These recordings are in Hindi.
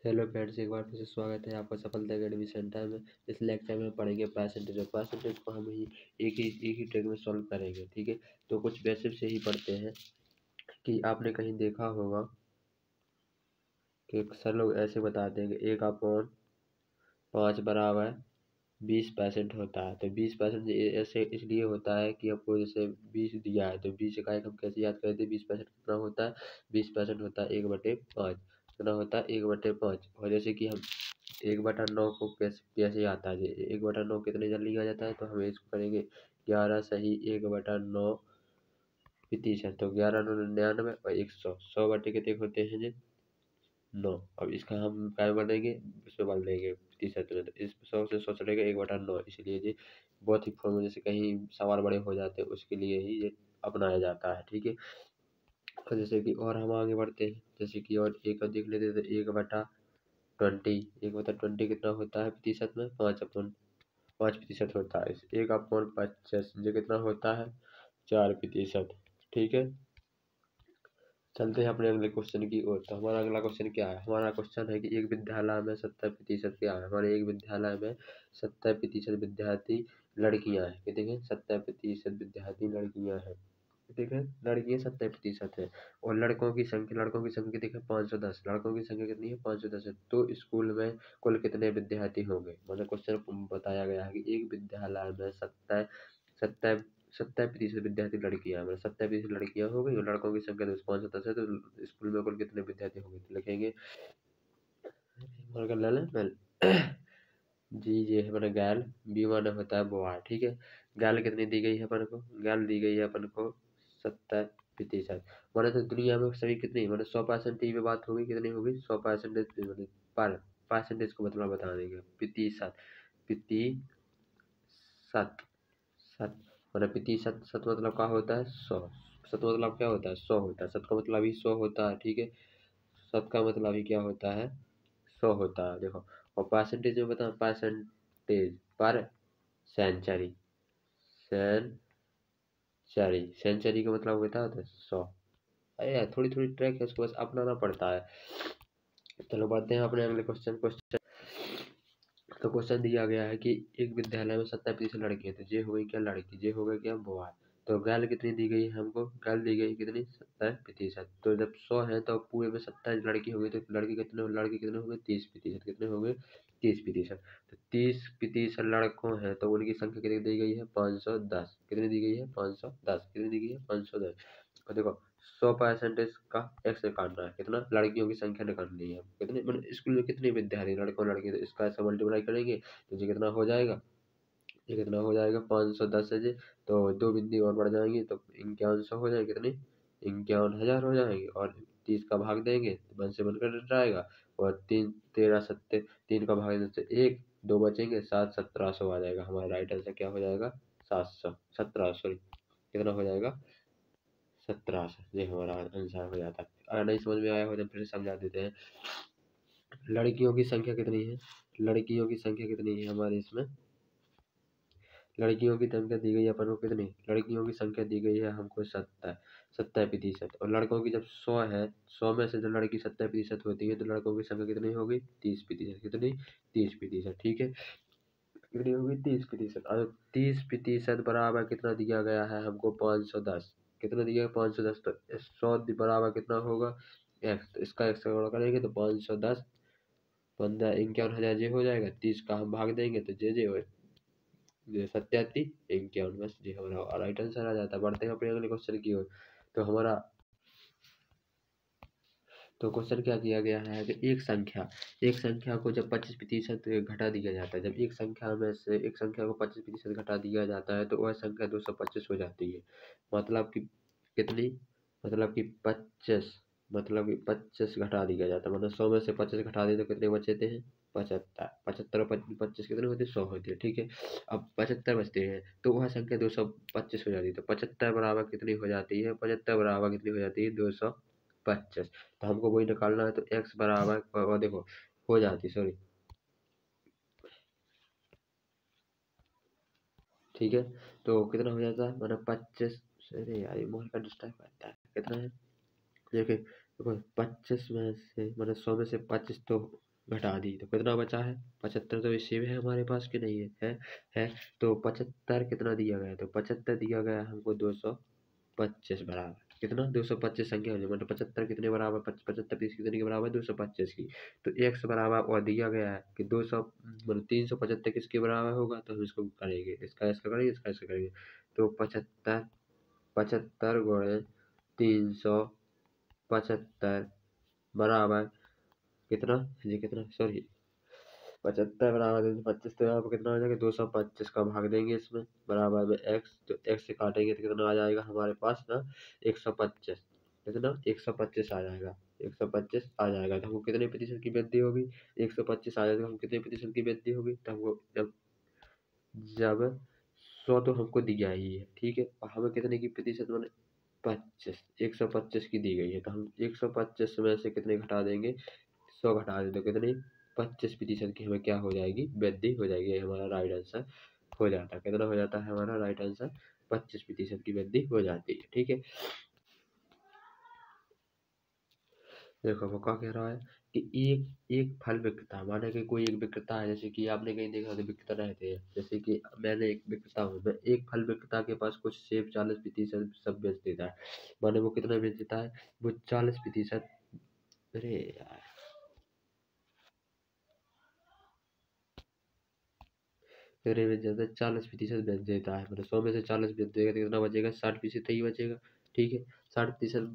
हेलो फ्रेंड्स, एक बार फिर से स्वागत है आपका सफलता अकेडमी सेंटर में। इस लेक्चर में पढ़ेंगे परसेंटेज और परसेंटेज को हम एक ही ट्रिक में सॉल्व करेंगे। ठीक है, तो कुछ बेसिक से ही पढ़ते हैं कि आपने कहीं देखा होगा कि सर लोग ऐसे बताते हैं कि 1/5 बराबर 20% होता है। तो 20% ऐसे इसलिए होता है कि आपको जैसे 20 दिया है तो 20 इकाई हम कैसे याद करते हैं। 20% कितना होता है? 20% होता है 1/5। कितना होता है? 1/5। और जैसे कि हम 1/9 को कैसे आता है? 1/9 कितने जल्दी आ जाता है? तो हमें इसको करेंगे 11 सही 1/9 प्रतिशत। तो 11 9 99 और 100 100 कितने होते हैं जी? 9। अब इसका हम क्या बनेंगे? इसमें बदल देंगे प्रतिशत में। तो इस 100 से 100 चलेगा 1/9, इसलिए जी बहुत ही फॉर्मूले से कहीं सवाल बड़े हो जाते हैं उसके लिए ही ये अपनाया जाता है। ठीक है, और जैसे कि और हम आगे बढ़ते हैं, जैसे कि और एक और देख लेते हैं। तो 1/20 कितना होता है प्रतिशत में? 5/5 होता है। 1/50 जो कितना होता है? 4%। ठीक है, चलते हैं अपने अगले क्वेश्चन की ओर। तो हमारा अगला क्वेश्चन क्या है? हमारा क्वेश्चन है कि एक विद्यालय में 70% क्या है? हमारे एक विद्यालय में 70% विद्यार्थी लड़कियां हैं। कितने हैं? 70% विद्यार्थी लड़कियां हैं। ठीक है, लड़कियां 70% है। और लड़कों की संख्या देखिए 510। लड़कों की संख्या कितनी है? 510 है। तो स्कूल में कुल कितने विद्यार्थी होंगे? मतलब क्वेश्चन बताया गया है कि एक विद्यालय में 70% विद्यार्थी लड़कियां हैं। मतलब 70% लड़कियां हो गई और लड़कों की संख्या तो 510 है। तो स्कूल में कुल कितने विद्यार्थी होंगे? तो लिखेंगे जी जे है मैंने गैल, बी माने होता है बॉय। ठीक है, गैल कितनी दी गई है अपन को? गैल दी गई है अपन को 70%। माने तो दुनिया में सभी कितनी माने 100% पे बात होगी। कितनी होगी? 100% पर परसेंटेज को मतलब बता देंगे। प्रतिशत प्रतिशत सत माने प्रतिशत। सत मतलब क्या होता है? 100। सत मतलब क्या होता है? 100 होता है। सत का मतलब ही 100 होता है। ठीक है, सत का मतलब ही क्या होता है? 100 होता है। देखो, और परसेंटेज में बता, परसेंटेज पर सेंचुरी। सेंचुरी का मतलब होता है 100। अरे यार, थोड़ी थोड़ी ट्रैक है, उसको बस अपनाना पड़ता है। चलो बढ़ते हैं अपने अगले क्वेश्चन। तो क्वेश्चन दिया गया है कि एक विद्यालय में 70% लड़की है। तो जे हो गई क्या? लड़की। जे हो गई क्या? बॉय। तो गर्ल कितनी दी गई है हमको? गर्ल दी गई कितनी? 70%। तो जब 100 है तो पूरे में 70 लड़की हो गई तो लड़की कितने हो गए? 30%। कितने हो गए? 30%। तो 30% लड़कों हैं तो उनकी संख्या कितनी दी गई है? 510। कितनी दी गई है? 510। कितनी दी गई है? 510। और देखो 100% का एक्स निकालना है। कितना? लड़कियों की संख्या निकालनी है। कितने मतलब स्कूल में कितने विद्यार्थी लड़कों लड़की? तो इसका ऐसा मल्टीप्लाई करेंगे तो ये कितना हो जाएगा? ये कितना हो जाएगा? 510 है जी। तो दो बिंदु और बढ़ जाएंगे तो 5100 हो जाएंगे। कितने? 51,000 हो जाएंगे। और 30 का भाग देंगे तो 1 से बनकर जाएगा। और 3 का भाग देने से 1 2 बचेंगे, 7 1700 आ जाएगा। हमारा राइट आंसर क्या हो जाएगा? 1700 कितना हो जाएगा? 1700। ये हमारा आंसर हो जाता है। अगर नहीं समझ में आया हो तो फिर से समझा देते हैं। लड़कियों की संख्या कितनी है? लड़कियों की संख्या कितनी है हमारे इसमें? लड़कियों की संख्या दी गई है अपन को कितनी? लड़कियों की संख्या दी गई है हमको 70%। और लड़कों की जब 100 है, 100 में से जब लड़की 70% होती है तो लड़कों की संख्या कितनी होगी? 30%। कितनी? 30%। ठीक है, कितनी होगी? 30%। और 30% बराबर कितना दिया गया है हमको? 510। कितना दिया है? 510। तो 100 बराबर कितना होगा? एक्स। तो इसका एक्स का गुणा करेंगे तो 510 15 51,000 जे हो जाएगा। 30 का हम भाग देंगे तो जे हो 87 51। बस ये हमारा राइट आंसर आ जाता है। बढ़ते हैं अपने अगले क्वेश्चन की ओर। तो हमारा तो क्वेश्चन क्या किया गया है कि एक संख्या को जब 25% घटा दिया जाता है। जब एक संख्या में से एक संख्या को 25% घटा दिया जाता है तो वह संख्या 225 हो जाती है। मतलब कि कितनी? मतलब कि 25 घटा दिया जाता है। मतलब 100 में से 25 घटा दिए तो कितने बचते हैं? 75। 75 और 25 कितने होते हैं? 100 होती है। ठीक है, अब 75 बचते हैं तो वह संख्या 225 हो जाती है। तो 75 बराबर कितनी हो जाती है? 75 बराबर कितनी हो जाती है? 225। तो हमको वही निकालना है। तो x बराबर और देखो हो जाती, सॉरी, ठीक है। तो कितना हो जाता है? मतलब 25। अरे यार, ये मोबाइल का डिस्टर्ब करता है। कितना है? देखिए देखो 25 में से मतलब 100 में से 25 तो घटा दी तो कितना बचा है 75। तो ये सेव है हमारे पास कि नहीं है। तो 75 कितना दिया गया है, तो 75 दिया गया है हमको 225 बराबर कितना 225 संख्या हो जाए मतलब 75 कितने बराबर 75 पीस कितने के बराबर 225 की। तो x बराबर और दिया गया है कि 200 मतलब 375 किसके बराबर होगा, तो हम इसको करेंगे इसका करेंगे इसका करेंगे। तो 75 75 गुणे 375 बराबर कितना, ये कितना सॉरी 75 बराबर 225 तो यहाँ पर कितना आ जाएगा 225 का भाग देंगे इसमें बराबर में x, तो x से काटेंगे तो कितना आ जाएगा हमारे पास ना 125 कितना 125 आ जाएगा 125 आ जाएगा। तो हमको कितने प्रतिशत की वृद्धि होगी 125 आ जाएगा। तो हमको कितने प्रतिशत की वृद्धि होगी, तो हमको जब 100 तो हमको दिया ही है ठीक है, और हमें कितने की प्रतिशत मैंने 25 125 की दी गई है, तो हम 125 में से कितने घटा देंगे 100 घटा दें तो कितने 25% की हमें क्या हो जाएगी वृद्धि हो जाएगी। ये हमारा राइट आंसर हो जाता है। कितना हो जाता है हमारा राइट आंसर 25% की वृद्धि हो जाती है ठीक है। देखो वो क्या कह रहा है कि एक एक फल विक्रेता माने कि कोई एक विक्रेता है, जैसे कि आपने कहीं देखा तो विक्रेता रहते हैं, जैसे कि मैंने एक विक्रेता हूँ, मैं एक फल विक्रेता के पास कुछ सेब 40% सब बेच देता है, माने वो कितना बेच देता है वो 40%। अरे यार मेरे में ज़्यादा 40% बेच देता है, मतलब 100 में से 40 बेच देगा तो कितना बचेगा 60% ही बचेगा ठीक है। 60%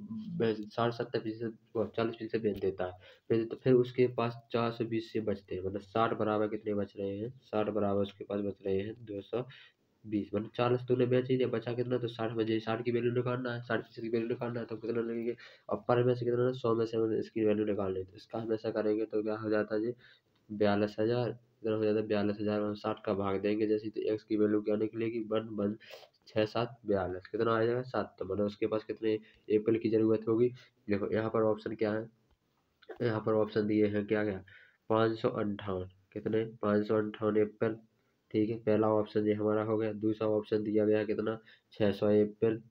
60-70% 40% बेच देता है तो फिर उसके पास 420 से बचते हैं, मतलब 60 बराबर कितने बच रहे हैं 60 बराबर उसके पास बच रहे हैं 220, मतलब 40 तूने बेच ही दिया बचा कितना, तो 60 बचे 60 की वैल्यू निकालना है 60% की वैल्यू निकालना है तो कितना लगेंगे। और पर में से कितना 100 में से हमें इसकी वैल्यू निकालनी है, तो इसका हम ऐसा करेंगे तो क्या हो जाता है जी 42,000 इधर हो जाता है 42,000 और 60 का भाग देंगे जैसे, तो एक्स की वैल्यू क्या निकलेगी 1 1 6 7 42 कितना आ जाएगा 7, तो मतलब उसके पास कितने एप्पल की जरूरत होगी। देखो यहाँ पर ऑप्शन क्या है, यहाँ पर ऑप्शन दिए हैं क्या क्या 558 कितने 558 एप्पल ठीक है, पहला ऑप्शन ये हमारा हो गया। दूसरा ऑप्शन दिया गया कितना 600 एप्पल,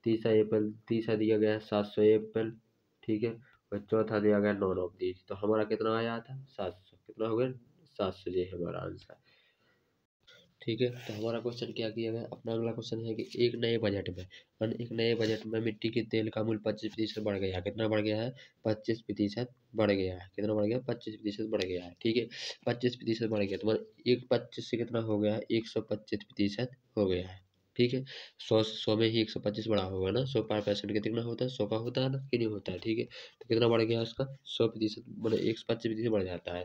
तीसरा दिया गया है 700 एप्पल ठीक है, और चौथा दिया गया नॉन ऑफ दीज, तो हमारा कितना आया था 700, कितना हो गया 700 ये है हमारा आंसर ठीक है। तो हमारा क्वेश्चन क्या किया गया, अपना अगला क्वेश्चन है कि एक नए बजट में मिट्टी के तेल का मूल्य 25% बढ़ गया है, कितना बढ़ गया है 25% बढ़ गया है, कितना बढ़ गया 25% बढ़ गया है ठीक है। 25% बढ़ गया तो मतलब एक 25 से कितना हो गया है 125% हो गया है ठीक है। 100 में ही 125 बढ़ा होगा ना, 100% कितना होता है 100 का होता है ना कि नहीं होता है ठीक है। तो कितना बढ़ गया उसका 100% मतलब 125% बढ़ जाता है।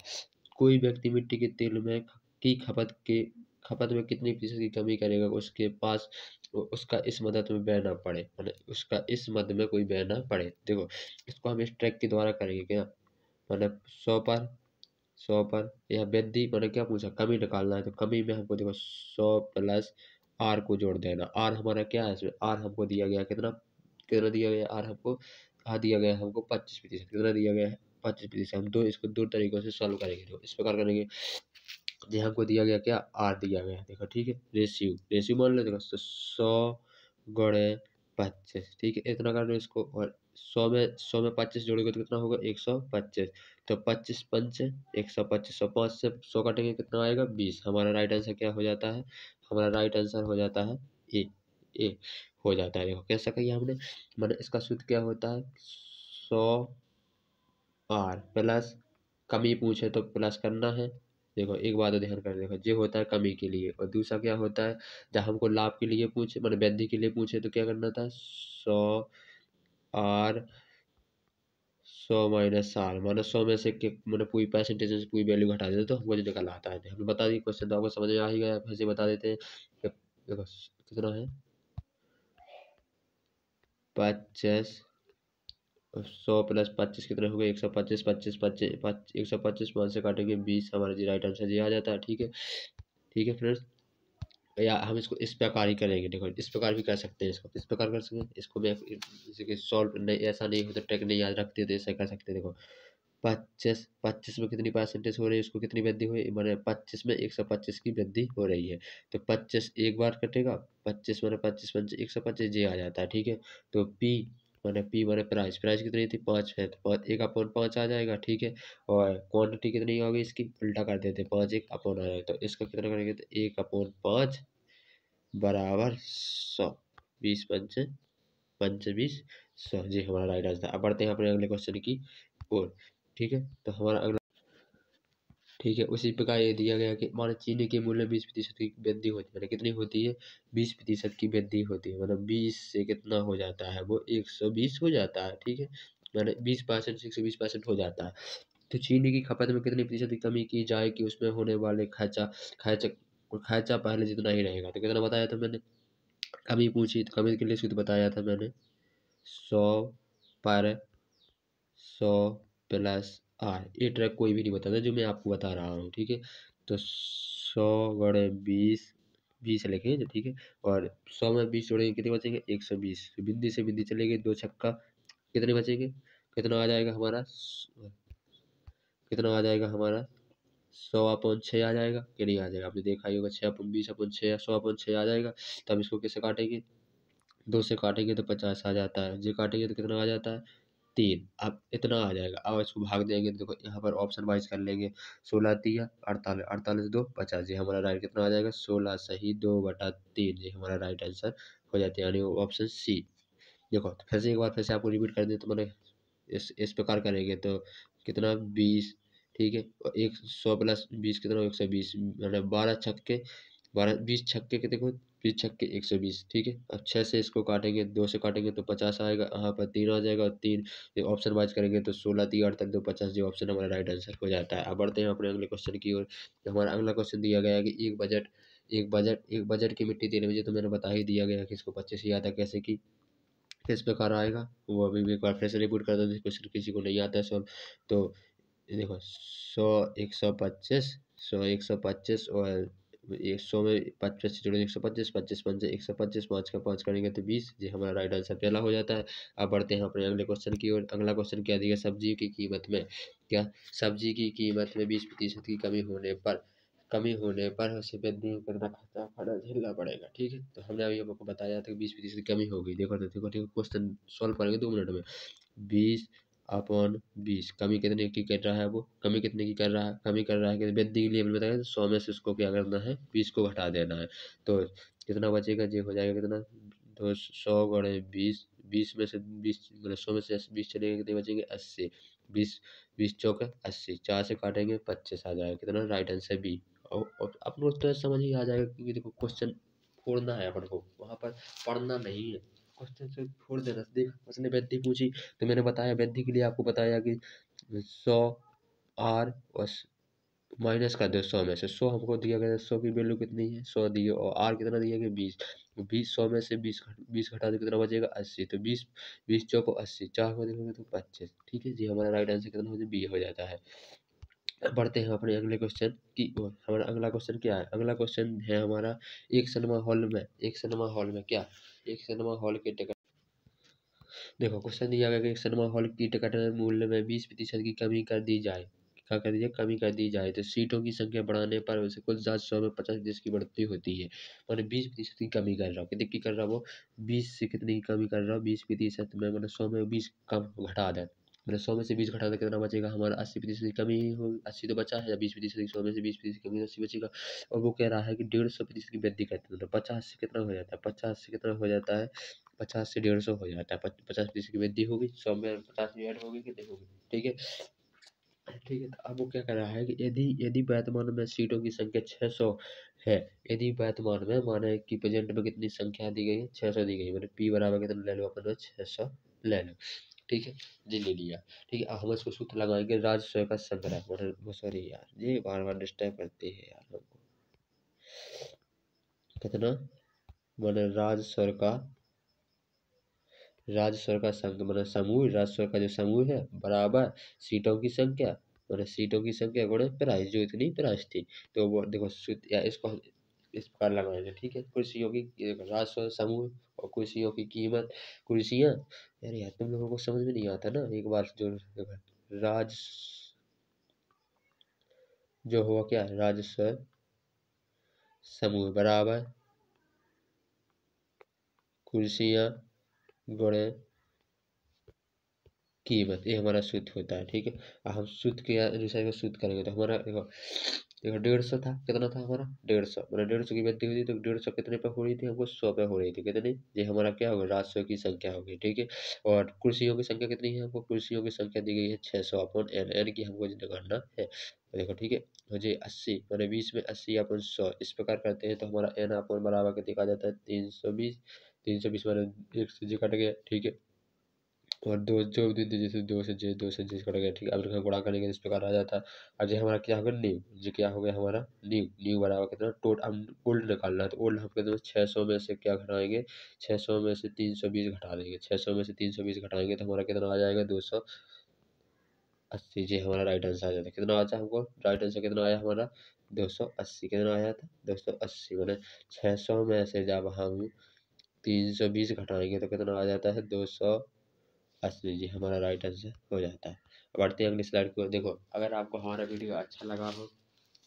कोई व्यक्ति मिट्टी के तेल में की खपत में कितनी प्रतिशत की कमी करेगा उसके पास उसका इस मदद में व्यय ना पड़े, मतलब उसका इस मद में कोई व्यय ना पड़े। देखो इसको हम इस ट्रैक के द्वारा करेंगे क्या, मतलब 100 पर यह वृद्धि मतलब क्या पूछा कमी निकालना है, तो कमी में हमको देखो 100 प्लस आर को जोड़ देना। आर हमारा क्या है इसमें, आर हमको दिया गया कितना कितना दिया गया आर हमको दिया गया हमको 25%, कितना दिया गया है 25%। हम इसको दो तरीकों से सॉल्व करेंगे, तो इस प्रकार करेंगे जी हमको दिया गया क्या आर दिया गया देखो ठीक है, रेशियो मान लो देखो 100 गुणे 25 ठीक है, इतना कर लो इसको, और 100 में 25 जोड़ोगे तो कितना होगा 125, तो 25 5 125, 105 से 100 काटेंगे कितना आएगा 20, हमारा राइट आंसर क्या हो जाता है, हमारा राइट आंसर हो जाता है ए हो जाता है। देखो कैसा कहिए हमने, मतलब इसका सूत्र क्या होता है 100 आर प्लस कमी पूछे तो प्लस करना है। देखो एक बात और ध्यान कर, देखो ये होता है कमी के लिए, और दूसरा क्या होता है जब हमको लाभ के लिए पूछे मतलब वृद्धि के लिए पूछे तो क्या करना था 100 आर 100 - आर माना 100 में से मतलब पूरी परसेंटेज में से पूरी वैल्यू घटा देते तो हमको जो निकल आता है। हमें बता दी क्वेश्चन तो आपको समझ में आ ही गया, फिर से बता देते हैं देखो कितना है 25 100 प्लस 25 कितने हो गए 125 25 25 125 5 से काटेंगे 20, हमारा जी राइट आंसर जी आ जाता है ठीक है फ्रेंड्स। या हम इसको इस प्रकार ही करेंगे, देखो इस प्रकार भी कर सकते हैं, इसको इस प्रकार कर सकते हैं, इसको मैं जैसे कि सॉल्व नहीं ऐसा नहीं हो तो टेक नहीं याद रखते तो ऐसा कर सकते हैं। देखो 25 में कितनी परसेंटेज हो रही है उसको कितनी वृद्धि हुई मैंने 25 में 125 की वृद्धि हो रही है, तो 25 एक बार कटेगा 25 मैंने 25 5 125 जे आ जाता है ठीक है। तो पी मैंने पी मैंने प्राइस प्राइस कितनी थी 5 है तो 1/5 आ जाएगा, ठीक है। और क्वांटिटी कितनी होगी इसकी, उल्टा कर देते 5 1 आ जाएगा, तो इसका कितना करेंगे तो 1/5 बराबर 100, 20 पंच 20 100 जी हमारा राइट आंसर। अब बढ़ते हैं अपने अगले क्वेश्चन की ओर, ठीक है। तो हमारा अगला, ठीक है, उसी प्रकार ये दिया गया कि माने चीनी के मूल्य में 20% की वृद्धि होती है, मतलब कितनी होती है 20% की वृद्धि होती है, मतलब 20 से कितना हो जाता है वो 120 हो जाता है, ठीक है। मैंने 20% से 120% हो जाता है। तो चीनी की खपत में कितनी प्रतिशत की कमी की जाए कि उसमें होने वाले खर्चा खर्चा पहले जितना ही रहेगा, तो कितना बताया था मैंने, कमी पूछी तो कमी के लिए सूत्र बताया था मैंने 100/100 प्लस आर, ये ट्रैक कोई भी नहीं बताता जो मैं आपको बता रहा हूँ, ठीक है। तो 100 × 20 20 लिखेंगे, ठीक है। और 100 में 20 जोड़ेंगे कितने बचेंगे 120, बिंदी से बिंदी चलेंगे 2 छक्का कितने बचेंगे, कितना आ जाएगा हमारा, कितना आ जाएगा हमारा 100/6 आ जाएगा कि नहीं आ जाएगा, आपने देखा ही होगा 6/20/6 या 100/6 आ जाएगा। तब इसको कैसे काटेंगे, 2 से काटेंगे तो 50 आ जाता है, जी काटेंगे तो कितना आ जाता है 3, अब इतना आ जाएगा। अब इसको भाग देंगे तो देखो यहाँ पर ऑप्शन वाइज कर लेंगे, 16 तिया 48, 48 2 50 जी हमारा राइट कितना आ जाएगा 16 सही 2/3 जी हमारा राइट आंसर हो जाता है, यानी ऑप्शन सी। देखो तो फिर से एक बार फिर से आपको रिपीट कर दें तो मैंने इस प्रकार करेंगे तो कितना 20, ठीक है। और 100 + 20 कितना 120, मतलब 20 छक्के कितने, 20 छक्के 120, ठीक है। अब 6 से इसको काटेंगे, 2 से काटेंगे तो 50 आएगा, यहाँ पर 3 आ जाएगा और 3 ऑप्शन वाइज करेंगे तो 16 3 48 2 50 जो ऑप्शन हमारा राइट आंसर हो जाता है। अब बढ़ते हैं अपने अगले क्वेश्चन की ओर। तो हमारा अगला क्वेश्चन दिया गया है कि एक बजट की मिट्टी तेल में, तो मैंने बता ही दिया गया कि इसको 25 ही आता कैसे की किस प्रकार आएगा, वो अभी भी एक बार फिर से रिपीट कर दो क्वेश्चन किसी को नहीं आता है सॉल्व। तो ये देखो 100 125 और ये 100 में 25 से जोड़े 125 25 पंजे 125 5 का 5 करेंगे तो 20 जी हमारा राइट आंसर पहला हो जाता है। अब बढ़ते हैं अपने अगले क्वेश्चन की ओर। अगला क्वेश्चन क्या दिया, सब्जी की कीमत में क्या, सब्जी की कीमत में 20% की कमी होने पर उसे वृद्धि करना खर्चा खड़ा झेलना पड़ेगा, ठीक है। तो हमने अभी आपको बताया था कि 20% की कमी होगी, देखो तो देखो ठीक क्वेश्चन सॉल्व करेंगे 2 मिनट में। 20/20 कमी कितने की कर रहा है, वो कमी कितने की कर रहा है, कमी कर रहा है कि वृद्धि के लिए हमने बताया 100 में से उसको क्या करना है 20 को घटा देना है, तो कितना बचेगा जी हो जाएगा कितना, तो 100 × 20, 20 में से 20 मतलब 100 में से 20 चलेंगे कितने बचेंगे 80, 20 20 चौके 80, 4 से काटेंगे 25 आ जाएगा, कितना राइट आंसर बी। और अपन को तो समझ ही आ जाएगा क्योंकि देखो क्वेश्चन छोड़ना है अपन को, वहाँ पर पढ़ना नहीं है, क्वेश्चन से छोड़ देना। देख उसने वृद्धि पूछी तो मैंने बताया वृद्धि के लिए आपको बताया कि 100 r और माइनस कर दो 100 में से, 100 हमको दिया गया 100 की वैल्यू कितनी है 100 दी है, और आर कितना दिया गया 20, 100 में से 20 घटा दो कितना बचेगा 80, तो 20 20 चौको 80, 4 को देखोगे तो 25, ठीक है जी हमारा राइट आंसर कितना हो जाए बी हो जाता है। बढ़ते हैं अपने अगले क्वेश्चन की ओर। हमारा अगला क्वेश्चन क्या है, अगला क्वेश्चन है हमारा एक सिनेमा हॉल में क्या, एक सिनेमा हॉल के टिकट, देखो क्वेश्चन दिया गया कि एक सिनेमा हॉल की टिकट मूल्य में 20% की कमी कर दी जाए, क्या कर दी जाए कमी कर दी जाए, तो सीटों की संख्या बढ़ाने पर उसे कुल 700 में 50% की बढ़ोतरी होती है, मैंने 20% की कमी कर रहा हूँ, कितनी की कर रहा हूँ वो 20 से कितनी की कमी कर रहा हूँ 20% में, मैंने 100 में 20 कम घटा दें, मैंने 100 में से 20 घटा दें कितना बचेगा हमारा 80% की कमी होगी, 80 तो बचा है, 20% 100 में से 20% की कमी 80 बचेगा। और वो कह रहा है कि 150% की वृद्धि करते हैं, तो 50 से कितना हो जाता है 50 से कितना हो जाता है 50 से 150 हो जाता है, 50% की वृद्धि होगी 100 में 50 में ऐड होगी कितनी होगी, ठीक है। ठीक है, तो अब वो क्या कर रहा है कि यदि यदि वर्तमान में सीटों की संख्या 600 है, यदि वर्तमान में माने कि प्रेजेंट में कितनी संख्या दी गई है 600 दी गई है, मतलब पी बराबर कितना ले लो अपन 600 ले लो, ठीक है जी ले लिया। ठीक है, अब हम इसको सूत्र लगाएंगे राजस्व का संग्रह, मतलब सॉरी यार ये बार बार डिस्टर्ब करते हैं यार हमको, कितना माने राजस्व का संघ मतलब समूह, राजस्व का जो समूह है बराबर सीटों की संख्या, मतलब सीटों की संख्या गुणे प्राइस, जो इतनी प्राइस थी, तो वो देखो या इसको हम इस प्रकार लगाएंगे, ठीक है। कुर्सियों की ये देखो राजस्व समूह और कुर्सियों की कीमत, कुर्सियाँ, यार यार तुम लोगों को समझ में नहीं आता ना, एक बार जो देखो राज जो हुआ क्या राजस्व समूह बराबर कुर्सियाँ गुणे कीमत, ये हमारा सूत्र होता है। ठीक है, हम सूत्र के अनुसार को सूत्र करेंगे तो हमारा देखो, देखो 150 था, कितना था हमारा 150, मतलब 150 की वृद्धि हुई थी तो 150 कितने पे हो रही थी, हमको 100 पे हो रही थी, कितनी, ये हमारा क्या होगा, राशियों की संख्या होगी। ठीक है, और कुर्सियों की संख्या कितनी है, हमको कुर्सियों की संख्या दी गई है 600 अपॉन एन, एन की हमको गणना है। तो देखो ठीक है, मुझे 80 मैंने 20 में 80 अपॉन 100 इस प्रकार करते हैं तो हमारा एन अपॉन बराबर के देखा जाता है 320, 320 मैंने एक से कट गया। ठीक है, और दो जो भी दे जैसे दो से जे कट गया। ठीक है, अब इसका गुणा करेंगे तो इस प्रकार आ जाता है। और जो हमारा क्या होगा न्यू, जो क्या हो गया हमारा न्यू, न्यू बराबर कितना टोट, हम ओल्ड निकालना है तो ओल्ड हम कितना 600 में से क्या घटाएंगे, 600 में से 320 घटा देंगे, 600 में से 320 घटाएंगे तो हमारा कितना आ जाएगा 280। जी हमारा राइट आंसर आ जाता है, कितना आता है हमको राइट आंसर कितना आया हमारा 280, कितना आया था 280, मैंने 600 में से जब हम 320 घटाएंगे तो कितना आ जाता है 280। जी हमारा राइट आंसर हो जाता है। अब बढ़ते हैं अगली स्लाइड को। देखो अगर आपको हमारा वीडियो अच्छा लगा हो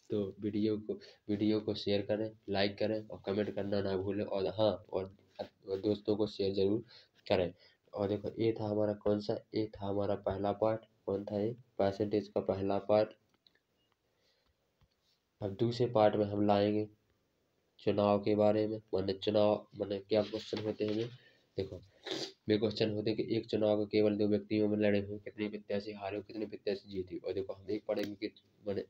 तो वीडियो को शेयर करें, लाइक करें और कमेंट करना ना भूलें, और हाँ और दोस्तों को शेयर जरूर करें। और देखो ये था हमारा कौन सा, ये था हमारा पहला पार्ट, कौन था ये, परसेंटेज का पहला पार्ट। अब दूसरे पार्ट में हम लाएंगे चुनाव के बारे में, माने चुनाव माने क्या क्वेश्चन होते हैं। देखो वे क्वेश्चन होते हैं कि एक चुनाव को केवल दो व्यक्तियों में लड़े हुए, कितने प्रत्याशी हारे और कितने प्रत्याशी जीते। और देखो हम एक पढ़ेंगे कि मैंने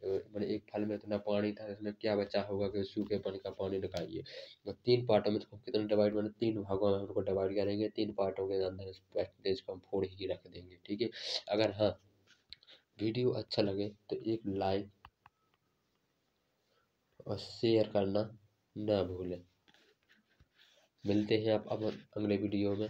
एक फल में इतना पानी था, इसमें क्या बचा होगा कि सूखे पानी का पानी निकालिए। तो 3 पार्टों में तो कितने डिवाइड, मैंने 3 भागों में हम उनको डिवाइड करेंगे, 3 पार्टों के अंदर इस परसेंटेज को हम फोड़ ही रख देंगे। ठीक है, अगर हाँ वीडियो अच्छा लगे तो एक लाइक और शेयर करना ना भूलें। मिलते हैं आप अब अगले वीडियो में।